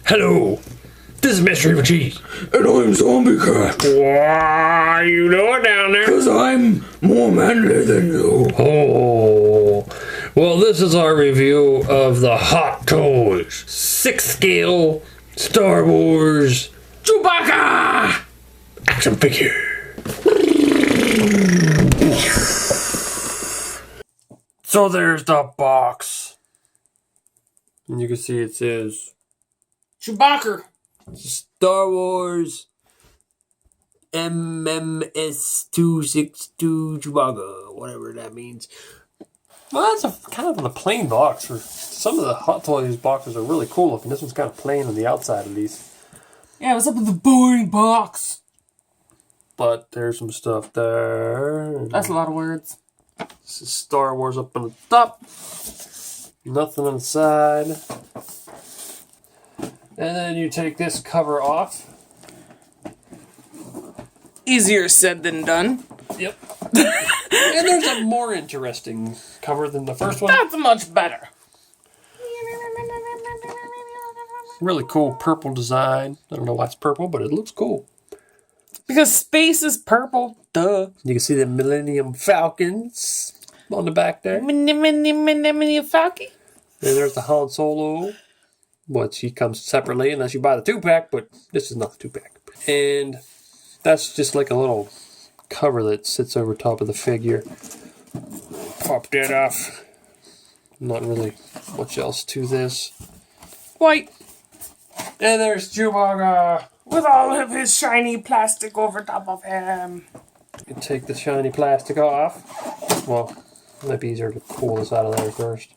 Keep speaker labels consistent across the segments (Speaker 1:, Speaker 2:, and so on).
Speaker 1: Hello, this is Mr. Evilcheese.
Speaker 2: And I'm Zombie Cat.
Speaker 1: Why you doing down there?
Speaker 2: Because I'm more manly than you.
Speaker 1: Oh, well, this is our review of the Hot Toys 6th scale Star Wars Chewbacca action figure. So there's the box. And you can see it says
Speaker 3: Chewbacca.
Speaker 1: Star Wars MMS262 Chewbacca, whatever that means. Well, that's a kind of a plain box. Some of the Hot Toys boxes are really cool looking. This one's kind of plain on the outside, at least.
Speaker 3: Yeah, what's up with the boring box?
Speaker 1: But there's some stuff there.
Speaker 3: That's a lot of words.
Speaker 1: This is Star Wars up on the top. Nothing on the side. And then you take this cover off.
Speaker 3: Easier said than done.
Speaker 1: Yep. And there's a more interesting cover than the first one.
Speaker 3: That's much better.
Speaker 1: Really cool purple design. I don't know why it's purple, but it looks cool.
Speaker 3: Because space is purple. Duh.
Speaker 1: You can see the Millennium Falcons on the back there.
Speaker 3: Mini Falcon.
Speaker 1: And there's the Han Solo. Which he comes separately unless you buy the 2-pack, but this is not the 2-pack. And that's just like a little cover that sits over top of the figure. Pop that off. Not really much else to this.
Speaker 3: White.
Speaker 1: And there's Chewbacca.
Speaker 3: With all of his shiny plastic over top of him.
Speaker 1: You can take the shiny plastic off. Well, it might be easier to pull this out of there first.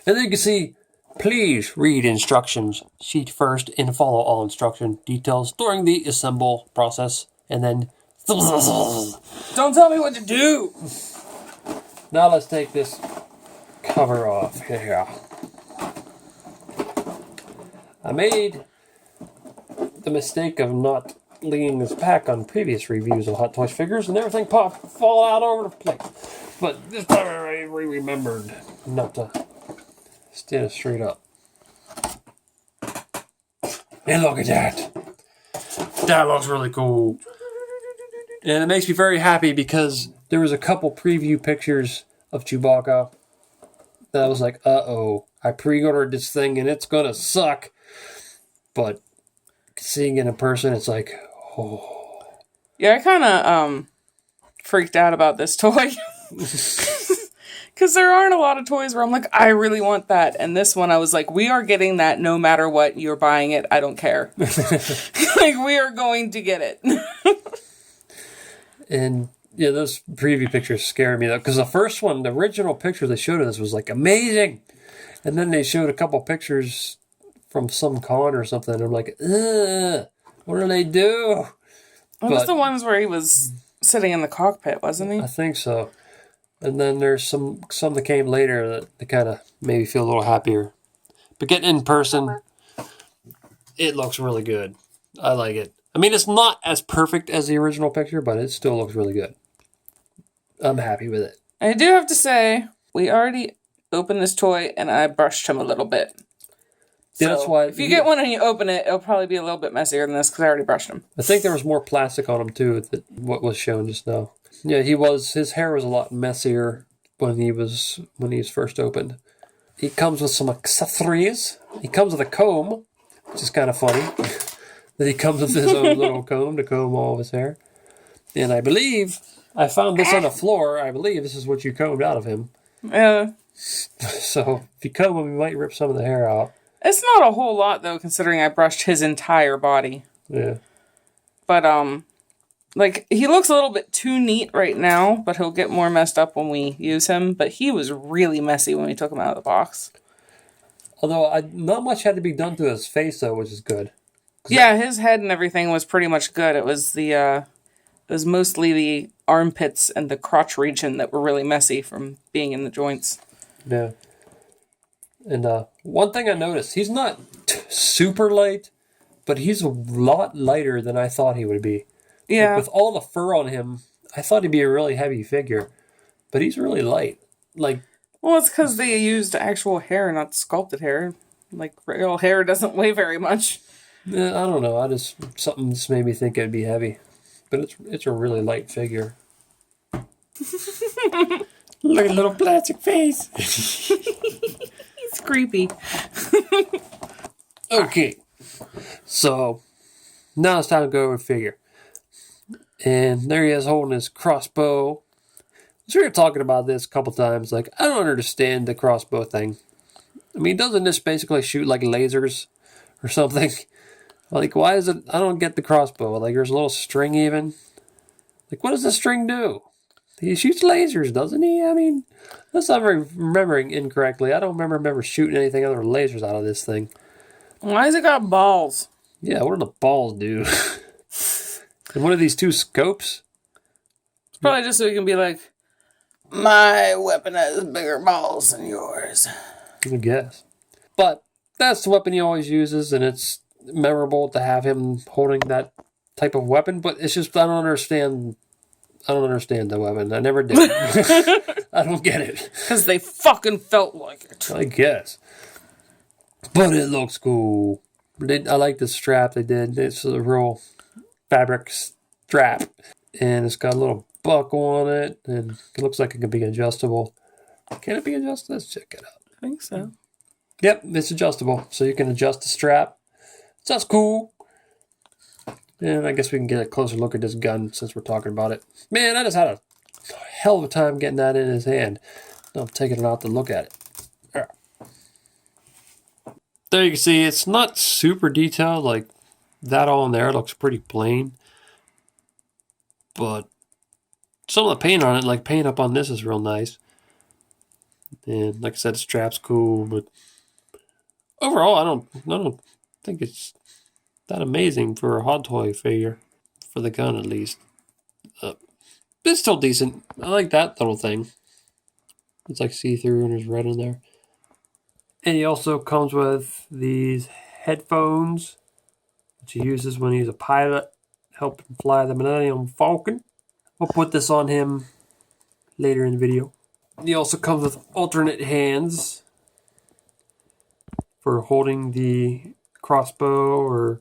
Speaker 1: And then you can see, please read instructions sheet first and follow all instruction details during the assemble process. And then...
Speaker 3: Don't tell me what to do.
Speaker 1: Now let's take this cover off here. I made the mistake of not leaving this pack on previous reviews of Hot Toys figures and everything fall out over the place. But this time I remembered not to stand it straight up. And look at that. That looks really cool. And it makes me very happy because there was a couple preview pictures of Chewbacca that I was like, uh-oh, I pre-ordered this thing and it's gonna suck. But seeing it in person, it's like, oh.
Speaker 3: Yeah, I kind of freaked out about this toy. Because there aren't a lot of toys where I'm like, I really want that. And this one, I was like, we are getting that no matter what. You're buying it. I don't care. Like, we are going to get it.
Speaker 1: And, yeah, those preview pictures scare me, though. Because the first one, the original picture they showed us was, like, amazing. And then they showed a couple pictures from some con or something. And I'm like, ugh, what do they do?
Speaker 3: It was the ones where he was sitting in the cockpit, wasn't he?
Speaker 1: I think so. And then there's some that came later that kind of made me feel a little happier. But getting in person, it looks really good. I like it. I mean, it's not as perfect as the original picture, but it still looks really good. I'm happy with it.
Speaker 3: I do have to say, we already opened this toy and I brushed him a little bit.
Speaker 1: Yeah, that's why.
Speaker 3: If you get one and you open it, it'll probably be a little bit messier than this because I already brushed him.
Speaker 1: I think there was more plastic on him too than what was shown just now. Yeah, his hair was a lot messier when he was first opened. He comes with some accessories. He comes with a comb, which is kind of funny. That he comes with his own little comb to comb all of his hair. And I believe I found this on the floor. I believe this is what you combed out of him.
Speaker 3: Yeah.
Speaker 1: So if you comb him, you might rip some of the hair out.
Speaker 3: It's not a whole lot though, considering I brushed his entire body.
Speaker 1: Yeah.
Speaker 3: But like, he looks a little bit too neat right now, but he'll get more messed up when we use him. But he was really messy when we took him out of the box.
Speaker 1: Although, not much had to be done to his face, though, which is good.
Speaker 3: Yeah, his head and everything was pretty much good. It was it was mostly the armpits and the crotch region that were really messy from being in the joints.
Speaker 1: Yeah. And one thing I noticed, he's not super light, but he's a lot lighter than I thought he would be.
Speaker 3: Yeah.
Speaker 1: Like, with all the fur on him, I thought he'd be a really heavy figure, but he's really light. Like,
Speaker 3: Well, it's because they used actual hair, not sculpted hair. Like, real hair doesn't weigh very much.
Speaker 1: Yeah, I don't know. Something just made me think it'd be heavy. But it's a really light figure. Look at little plastic face.
Speaker 3: It's creepy.
Speaker 1: Okay. So, now it's time to go over the figure. And there he is holding his crossbow. So we were talking about this a couple times. Like, I don't understand the crossbow thing. I mean, doesn't this basically shoot like lasers or something? Like, why is it... I don't get the crossbow. Like, there's a little string even. Like, what does the string do? He shoots lasers, doesn't he? I mean, unless I'm remembering incorrectly, I don't remember shooting anything other than lasers out of this thing.
Speaker 3: Why has it got balls?
Speaker 1: Yeah, what do the balls do? And what are these two scopes?
Speaker 3: It's probably just so you can be like, my weapon has bigger balls than yours.
Speaker 1: I guess. But that's the weapon he always uses, and it's memorable to have him holding that type of weapon, but it's just I don't understand the weapon. I never did. I don't get it.
Speaker 3: Because they fucking felt like it.
Speaker 1: I guess. But it looks cool. I like the strap they did. It's a real fabric strap. And it's got a little buckle on it. And it looks like it can be adjustable. Can it be adjusted? Let's check it out.
Speaker 3: I think so.
Speaker 1: Yep, it's adjustable. So you can adjust the strap. So that's cool. And I guess we can get a closer look at this gun since we're talking about it. Man, I just had a hell of a time getting that in his hand. I'm taking it out to look at it. There you can see it's not super detailed. Like that all in there looks pretty plain. But some of the paint on it, like paint up on this is real nice. And like I said, the strap's cool. But overall, I don't think it's that amazing for a Hot Toy figure, for the gun at least. It's still decent. I like that little thing. It's like see-through and there's red in there. And he also comes with these headphones, which he uses when he's a pilot, help him fly the Millennium Falcon. We'll put this on him later in the video. He also comes with alternate hands for holding the crossbow or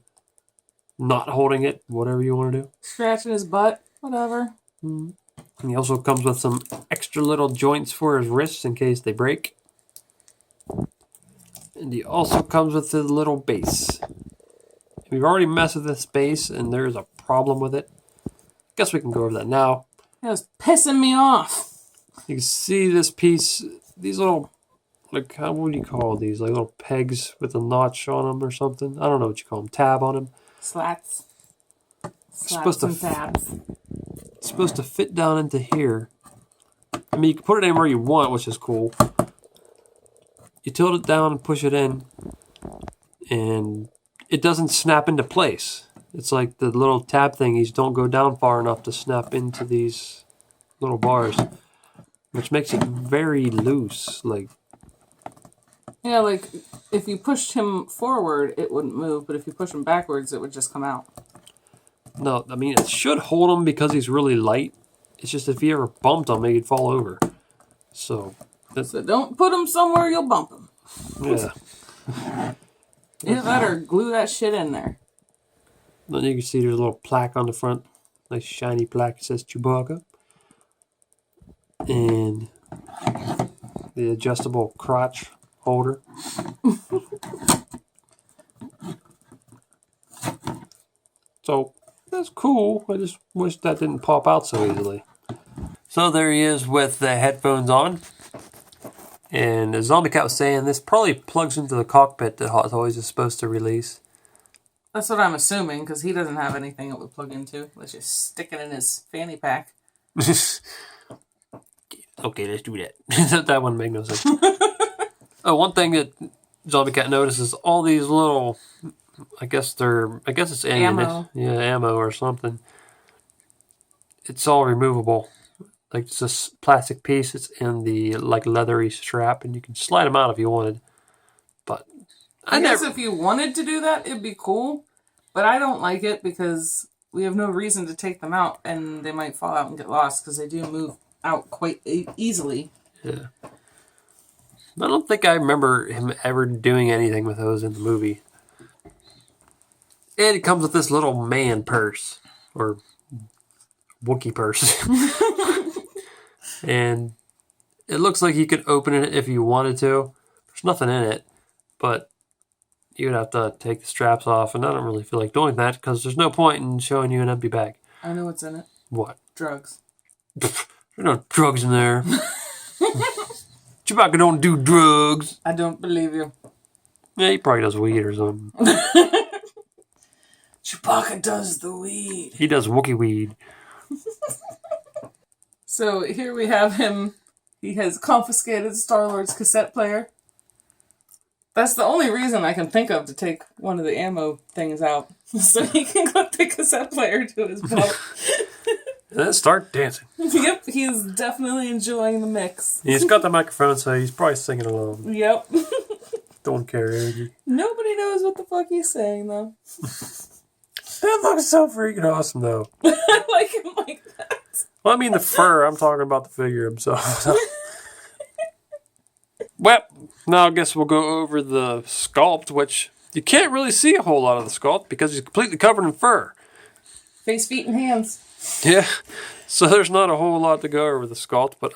Speaker 1: not holding it, whatever you want to do.
Speaker 3: Scratching his butt, whatever.
Speaker 1: And he also comes with some extra little joints for his wrists in case they break. And he also comes with the little base. We've already messed with this base and there's a problem with it. Guess we can go over that now.
Speaker 3: It was pissing me off.
Speaker 1: You can see this piece, these little, like, how would you call these? Like little pegs with a notch on them or something? I don't know what you call them. Tab on them.
Speaker 3: Slats.
Speaker 1: Supposed
Speaker 3: Slats
Speaker 1: to
Speaker 3: and tabs.
Speaker 1: It's supposed to fit down into here. I mean, you can put it anywhere you want, which is cool. You tilt it down and push it in, and it doesn't snap into place. It's like the little tab thingies don't go down far enough to snap into these little bars, which makes it very loose. Like,
Speaker 3: yeah, like if you pushed him forward, it wouldn't move, but if you push him backwards, it would just come out.
Speaker 1: No, I mean, it should hold him because he's really light. It's just if you ever bumped him, he'd fall over. So
Speaker 3: don't put him somewhere you'll bump him.
Speaker 1: Yeah.
Speaker 3: Either that or glue that shit in there.
Speaker 1: Then you can see there's a little plaque on the front. Nice shiny plaque that says Chewbacca. And the adjustable crotch holder. So that's cool. I just wish that didn't pop out so easily. So there he is with the headphones on. And as Zombie Cat was saying, this probably plugs into the cockpit that Hot Toys is supposed to release.
Speaker 3: That's what I'm assuming, because he doesn't have anything it would plug into. Let's just stick it in his fanny pack.
Speaker 1: Okay, let's do that. That wouldn't make no sense. One thing that Zombie Cat notices, all these little, I guess it's
Speaker 3: ammo.
Speaker 1: Yeah, ammo or something. It's all removable. Like it's a plastic piece. It's in the like leathery strap, and you can slide them out if you wanted. But
Speaker 3: I guess if you wanted to do that, it'd be cool. But I don't like it because we have no reason to take them out, and they might fall out and get lost because they do move out quite easily.
Speaker 1: Yeah. I don't think I remember him ever doing anything with those in the movie. And it comes with this little man purse. Or Wookiee purse. And it looks like you could open it if you wanted to. There's nothing in it. But you'd have to take the straps off. And I don't really feel like doing that because there's no point in showing you an empty bag.
Speaker 3: I know what's in it.
Speaker 1: What?
Speaker 3: Drugs.
Speaker 1: There's no drugs in there. Chewbacca don't do drugs.
Speaker 3: I don't believe you.
Speaker 1: Yeah, he probably does weed or something.
Speaker 3: Chewbacca does the weed.
Speaker 1: He does Wookiee weed.
Speaker 3: So here we have him. He has confiscated Star-Lord's cassette player. That's the only reason I can think of to take one of the ammo things out. So he can clip the cassette player to his belt.
Speaker 1: And then start dancing.
Speaker 3: Yep, he's definitely enjoying the mix.
Speaker 1: He's got the microphone, so he's probably singing along.
Speaker 3: Yep.
Speaker 1: Don't care, Angie.
Speaker 3: Nobody knows what the fuck he's saying, though.
Speaker 1: That looks so freaking awesome, though.
Speaker 3: I like him like that.
Speaker 1: Well, I mean the fur. I'm talking about the figure himself. Well, now I guess we'll go over the sculpt, which you can't really see a whole lot of the sculpt because he's completely covered in fur.
Speaker 3: Face, feet, and hands.
Speaker 1: Yeah, so there's not a whole lot to go over the sculpt, but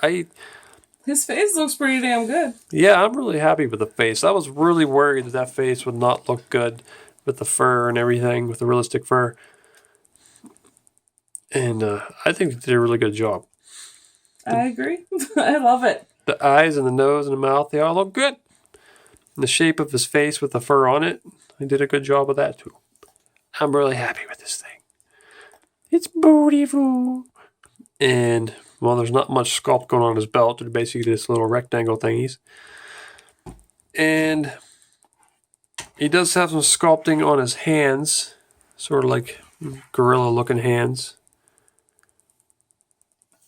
Speaker 3: His face looks pretty damn good.
Speaker 1: yeah, I'm really happy with the face. I was really worried that face would not look good with the fur and everything, with the realistic fur. And I think they did a really good job.
Speaker 3: I agree. I love it.
Speaker 1: The eyes and the nose and the mouth, they all look good. And the shape of his face with the fur on it, they did a good job of that too. I'm really happy with this thing. It's beautiful. And, well, there's not much sculpt going on his belt. They're basically just little rectangle thingies. And he does have some sculpting on his hands. Sort of like gorilla-looking hands.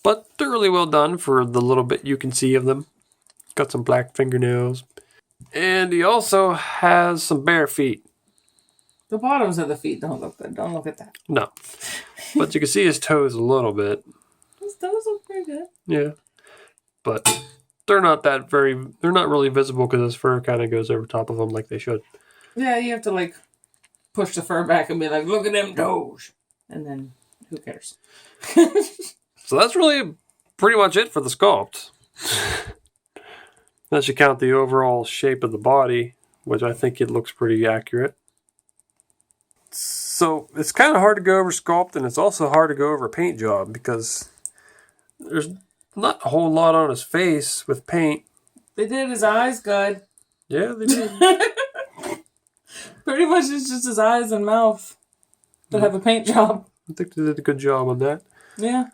Speaker 1: But they're really well done for the little bit you can see of them. Got some black fingernails. And he also has some bare feet.
Speaker 3: The bottoms of the feet don't look good. Don't look at that.
Speaker 1: No. But you can see his toes a little bit.
Speaker 3: His toes look pretty good.
Speaker 1: Yeah. But they're not really visible because his fur kind of goes over top of them like they should.
Speaker 3: Yeah, you have to like push the fur back and be like, look at them toes. And then who cares?
Speaker 1: So that's really pretty much it for the sculpt. Unless you count the overall shape of the body, which I think it looks pretty accurate. So it's kind of hard to go over sculpt, and it's also hard to go over paint job because there's not a whole lot on his face with paint.
Speaker 3: They did his eyes good.
Speaker 1: Yeah, they did.
Speaker 3: Pretty much it's just his eyes and mouth that have a paint job.
Speaker 1: I think they did a good job on that.
Speaker 3: Yeah.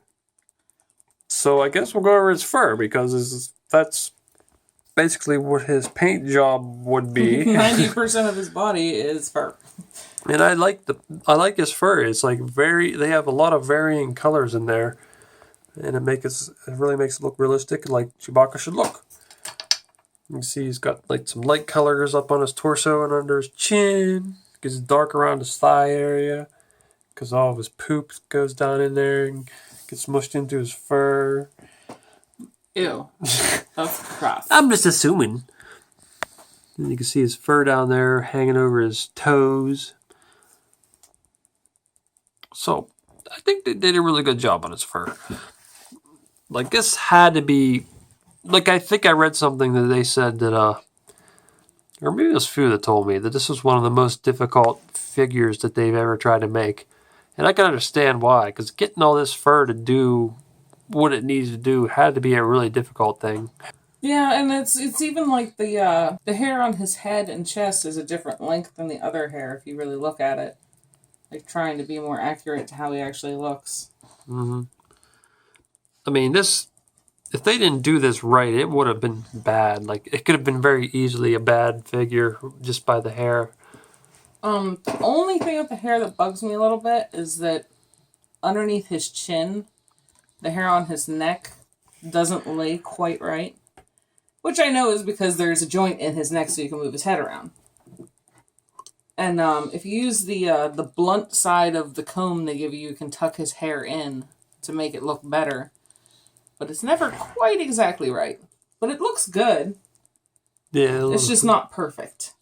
Speaker 1: So I guess we'll go over his fur because that's basically what his paint job would be.
Speaker 3: 90% of his body is fur.
Speaker 1: And I like his fur. It's like they have a lot of varying colors in there. And it really makes it look realistic like Chewbacca should look. You can see he's got like some light colors up on his torso and under his chin. It gets dark around his thigh area. Because all of his poop goes down in there and gets mushed into his fur.
Speaker 3: Ew. That's gross.
Speaker 1: I'm just assuming. And you can see his fur down there hanging over his toes. So, I think they did a really good job on his fur. Like, this had to be... Like, I think I read something that they said that, or maybe it was Fu that told me that this was one of the most difficult figures that they've ever tried to make. And I can understand why, because getting all this fur to do what it needs to do had to be a really difficult thing.
Speaker 3: Yeah, and it's even like the hair on his head and chest is a different length than the other hair if you really look at it. Like trying to be more accurate to how he actually looks.
Speaker 1: Mm-hmm. I mean, if they didn't do this right, it would have been bad. Like, it could have been very easily a bad figure just by the hair.
Speaker 3: The only thing with the hair that bugs me a little bit is that underneath his chin, the hair on his neck doesn't lay quite right. Which I know is because there's a joint in his neck so you can move his head around. And if you use the blunt side of the comb they give you, you can tuck his hair in to make it look better. But it's never quite exactly right. But it looks good.
Speaker 1: Yeah,
Speaker 3: It's just not perfect.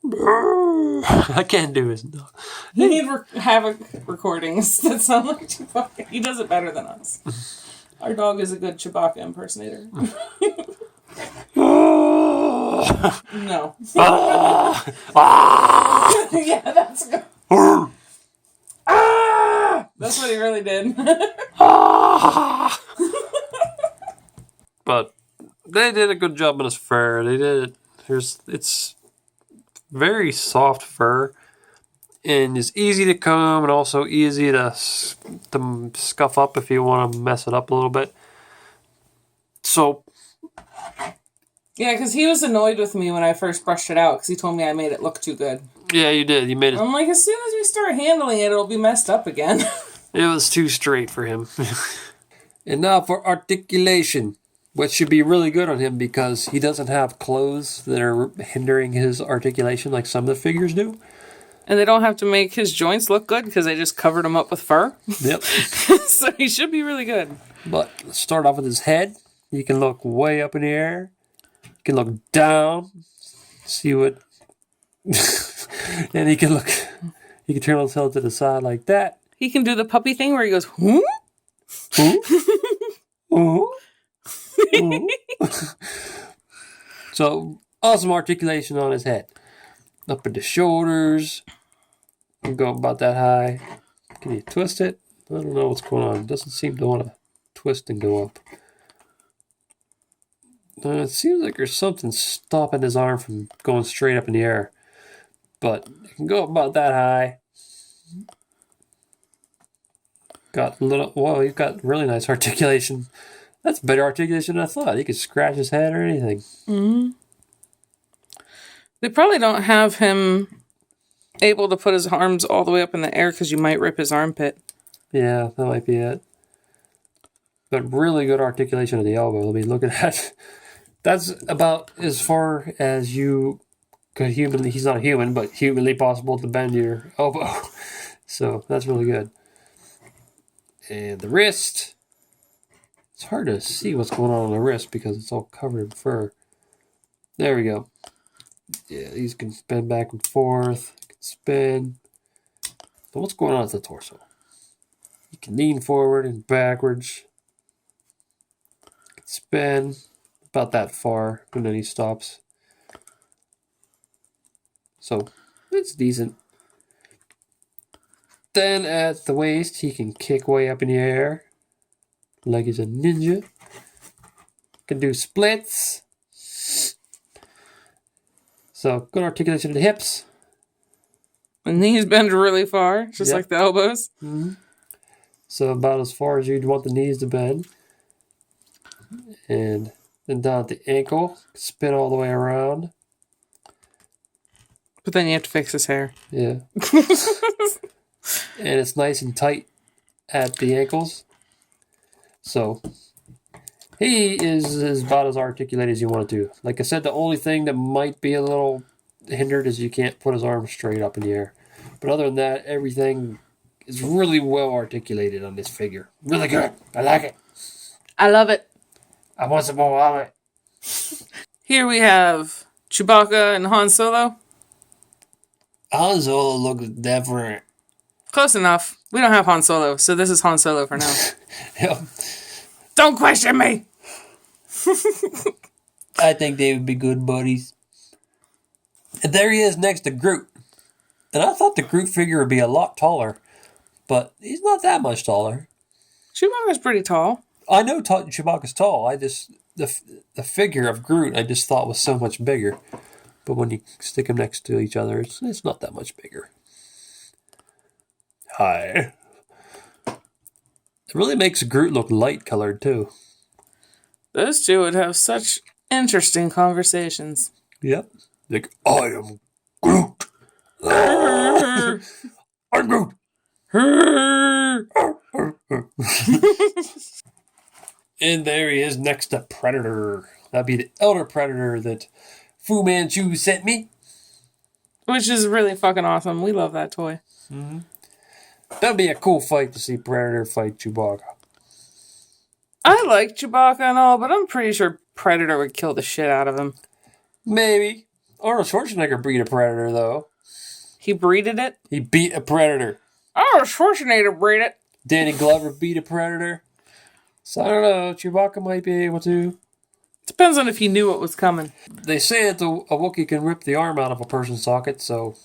Speaker 1: I can't do his dog.
Speaker 3: We need Havoc recordings that sound like Chewbacca. He does it better than us. Our dog is a good Chewbacca impersonator. No. Yeah, that's good. That's what he really did.
Speaker 1: But they did a good job on his fur. They did it. It's very soft fur, and it's easy to comb and also easy to scuff up if you want to mess it up a little bit. So,
Speaker 3: Yeah, because he was annoyed with me when I first brushed it out because he told me I made it look too good.
Speaker 1: yeah, you did. You made it.
Speaker 3: I'm like, as soon as we start handling it, it'll be messed up again.
Speaker 1: It was too straight for him. And now for articulation, which should be really good on him because he doesn't have clothes that are hindering his articulation like some of the figures do.
Speaker 3: And they don't have to make his joints look good because they just covered him up with fur.
Speaker 1: Yep.
Speaker 3: So he should be really good.
Speaker 1: But let's start off with his head. You can look way up in the air. You can look down. See what... And he can turn his head to the side like that.
Speaker 3: He can do the puppy thing where he goes, whoo?
Speaker 1: Ooh. Ooh. So, awesome articulation on his head. Up at the shoulders. You go about that high. Can you twist it? I don't know what's going on. It doesn't seem to want to twist and go up. It seems like there's something stopping his arm from going straight up in the air. But it can go about that high. He's got really nice articulation. That's better articulation than I thought. He could scratch his head or anything.
Speaker 3: Mm-hmm. They probably don't have him able to put his arms all the way up in the air because you might rip his armpit.
Speaker 1: Yeah, that might be it. But really good articulation of the elbow. Let me look at that. That's about as far as you could humanly, he's not a human, but humanly possible to bend your elbow. So that's really good. And the wrist. It's hard to see what's going on the wrist because it's all covered in fur. There we go. Yeah, these can spin back and forth. Can spin. But what's going on at the torso? You can lean forward and backwards. Can spin about that far, and then he stops. So it's decent. Then at the waist, he can kick way up in the air. Like he's a ninja. Can do splits. So good articulation of the hips.
Speaker 3: The knees bend really far, just like the elbows.
Speaker 1: Mm-hmm. So about as far as you'd want the knees to bend. And then down at the ankle, spin all the way around.
Speaker 3: But then you have to fix his hair.
Speaker 1: Yeah. And it's nice and tight at the ankles. So he is about as articulated as you want it to. Like I said, the only thing that might be a little hindered is you can't put his arms straight up in the air. But other than that, everything is really well articulated on this figure. Really good. I like it.
Speaker 3: I love it.
Speaker 1: I want some more of it.
Speaker 3: Here we have Chewbacca and Han Solo.
Speaker 1: Han Solo looks different.
Speaker 3: Close enough. We don't have Han Solo, so this is Han Solo for now.
Speaker 1: Yeah.
Speaker 3: Don't question me!
Speaker 1: I think they would be good buddies. And there he is next to Groot. And I thought the Groot figure would be a lot taller. But he's not that much taller.
Speaker 3: Chewbacca's pretty tall.
Speaker 1: I know Chewbacca's tall. The figure of Groot I just thought was so much bigger. But when you stick them next to each other, it's not that much bigger. Hi. It really makes Groot look light-colored, too.
Speaker 3: Those two would have such interesting conversations.
Speaker 1: Yep. Like, I am Groot. I'm Groot. And there he is next to Predator. That'd be the Elder Predator that Fu Manchu sent me.
Speaker 3: Which is really fucking awesome. We love that toy.
Speaker 1: Mm-hmm. That'd be a cool fight to see Predator fight Chewbacca.
Speaker 3: I like Chewbacca and all, but I'm pretty sure Predator would kill the shit out of him.
Speaker 1: Maybe. Arnold Schwarzenegger beat a predator, though.
Speaker 3: He breeded it?
Speaker 1: He beat a predator.
Speaker 3: Arnold Schwarzenegger breed it.
Speaker 1: Danny Glover beat a predator. So I don't know. Chewbacca might be able to.
Speaker 3: Depends on if he knew what was coming.
Speaker 1: They say that a Wookiee can rip the arm out of a person's socket, so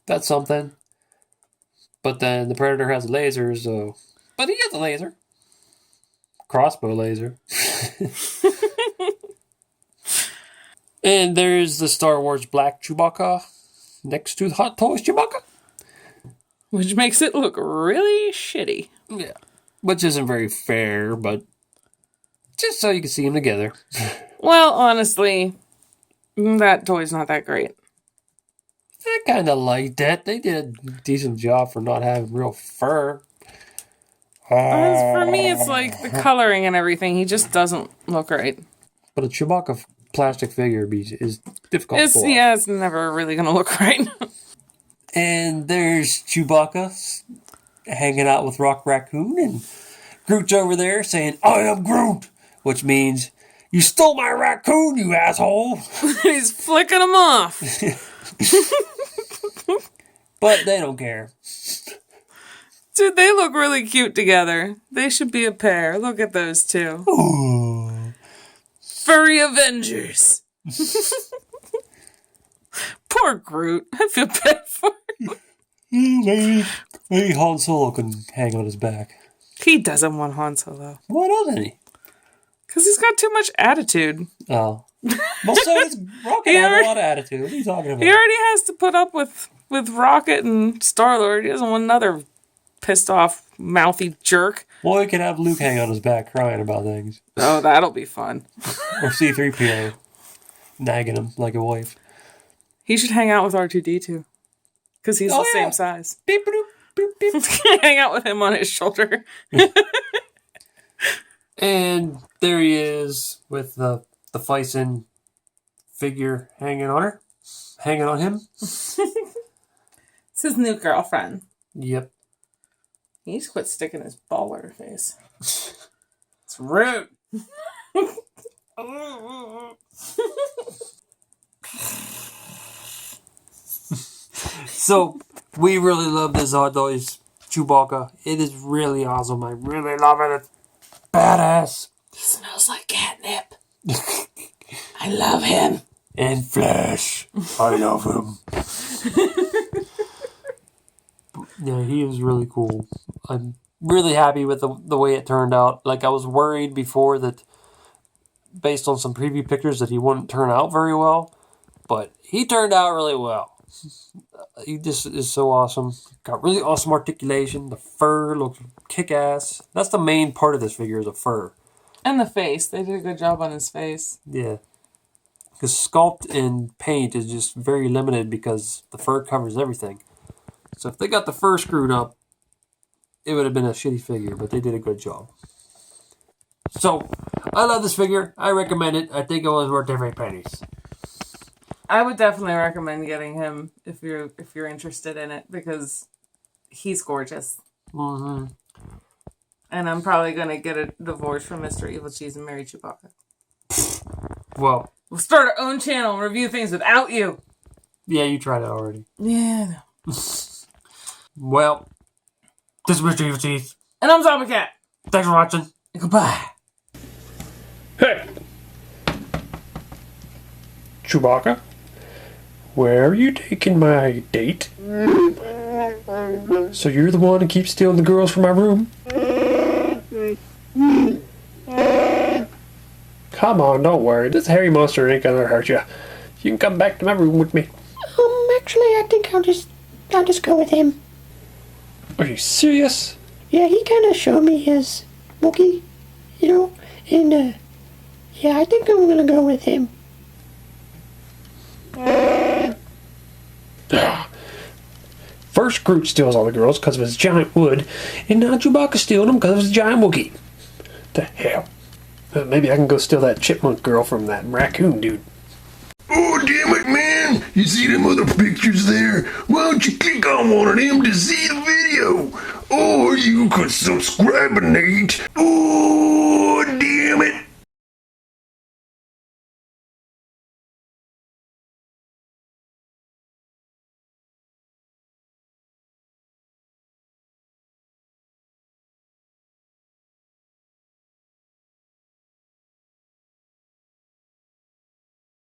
Speaker 1: that's something. But then the predator has a laser, so... But he has a laser. Crossbow laser. And there's the Star Wars Black Chewbacca next to the Hot Toys Chewbacca.
Speaker 3: Which makes it look really shitty.
Speaker 1: Yeah. Which isn't very fair, but just so you can see them together.
Speaker 3: Well, honestly, that toy's not that great.
Speaker 1: I kind of like that. They did a decent job for not having real fur.
Speaker 3: For me, it's like the coloring and everything. He just doesn't look right.
Speaker 1: But a Chewbacca plastic figure is difficult to pull off.
Speaker 3: Yeah, it's never really going to look right.
Speaker 1: And there's Chewbacca hanging out with Rock Raccoon, and Groot's over there saying, "I am Groot," which means, "You stole my raccoon, you asshole."
Speaker 3: He's flicking him off.
Speaker 1: But they don't care.
Speaker 3: Dude, they look really cute together. They should be a pair. Look at those two.
Speaker 1: Ooh.
Speaker 3: Furry Avengers. Poor Groot. I feel bad for him.
Speaker 1: Maybe Han Solo can hang on his back.
Speaker 3: He doesn't want Han Solo.
Speaker 1: Why doesn't he?
Speaker 3: Because he's got too much attitude.
Speaker 1: Oh. Well, so does Rocket have a lot of attitude. What are you talking about?
Speaker 3: He already has to put up with Rocket and Star-Lord. He doesn't want another pissed off, mouthy jerk.
Speaker 1: Well, he could have Luke hang on his back crying about things.
Speaker 3: Oh, that'll be fun.
Speaker 1: Or C-3PO nagging him like a wife.
Speaker 3: He should hang out with R2-D2. Because he's the same size. Beep, boop, boop, beep. Hang out with him on his shoulder.
Speaker 1: And there he is with the Fison figure hanging on him.
Speaker 3: It's his new girlfriend.
Speaker 1: Yep.
Speaker 3: He needs to quit sticking his ball in her face. It's rude.
Speaker 1: So, we really love this Hot Toys Chewbacca. It is really awesome. I really love it. It's badass.
Speaker 3: He smells like catnip. I love him.
Speaker 1: And Flash. I love him. Yeah, he is really cool. I'm really happy with the way it turned out. Like, I was worried before that, based on some preview pictures, that he wouldn't turn out very well. But he turned out really well. He just is so awesome. Got really awesome articulation. The fur looks kick-ass. That's the main part of this figure, is the fur.
Speaker 3: And the face. They did a good job on his face.
Speaker 1: Yeah. Because sculpt and paint is just very limited because the fur covers everything. So if they got the fur screwed up, it would have been a shitty figure, but they did a good job. So, I love this figure. I recommend it. I think it was worth every penny.
Speaker 3: I would definitely recommend getting him if you're interested in it, because he's gorgeous.
Speaker 1: Mm-hmm.
Speaker 3: And I'm probably going to get a divorce from Mr. Evilcheese and marry Chewbacca.
Speaker 1: Well,
Speaker 3: we'll start our own channel and review things without you.
Speaker 1: Yeah, you tried it already.
Speaker 3: Yeah, I know.
Speaker 1: Well, this is Mr. Evilcheese.
Speaker 3: And I'm Zombie Cat.
Speaker 1: Thanks for watching.
Speaker 3: Goodbye.
Speaker 4: Hey! Chewbacca? Where are you taking my date? So you're the one who keeps stealing the girls from my room? Come on, don't worry. This hairy monster ain't gonna hurt you. You can come back to my room with me.
Speaker 5: Actually, I think I'll just go with him.
Speaker 4: Are you serious?
Speaker 5: Yeah, he kind of showed me his Wookiee, and, yeah, I think I'm gonna go with him.
Speaker 4: First Groot steals all the girls because of his giant wood, and now Chewbacca's stealing them because of his giant Wookiee. The hell? Maybe I can go steal that chipmunk girl from that raccoon dude.
Speaker 2: Oh, damn it, man. You see them other pictures there? Why don't you click on one of them to see the video? Or you could subscribe, Nate. Oh, damn it.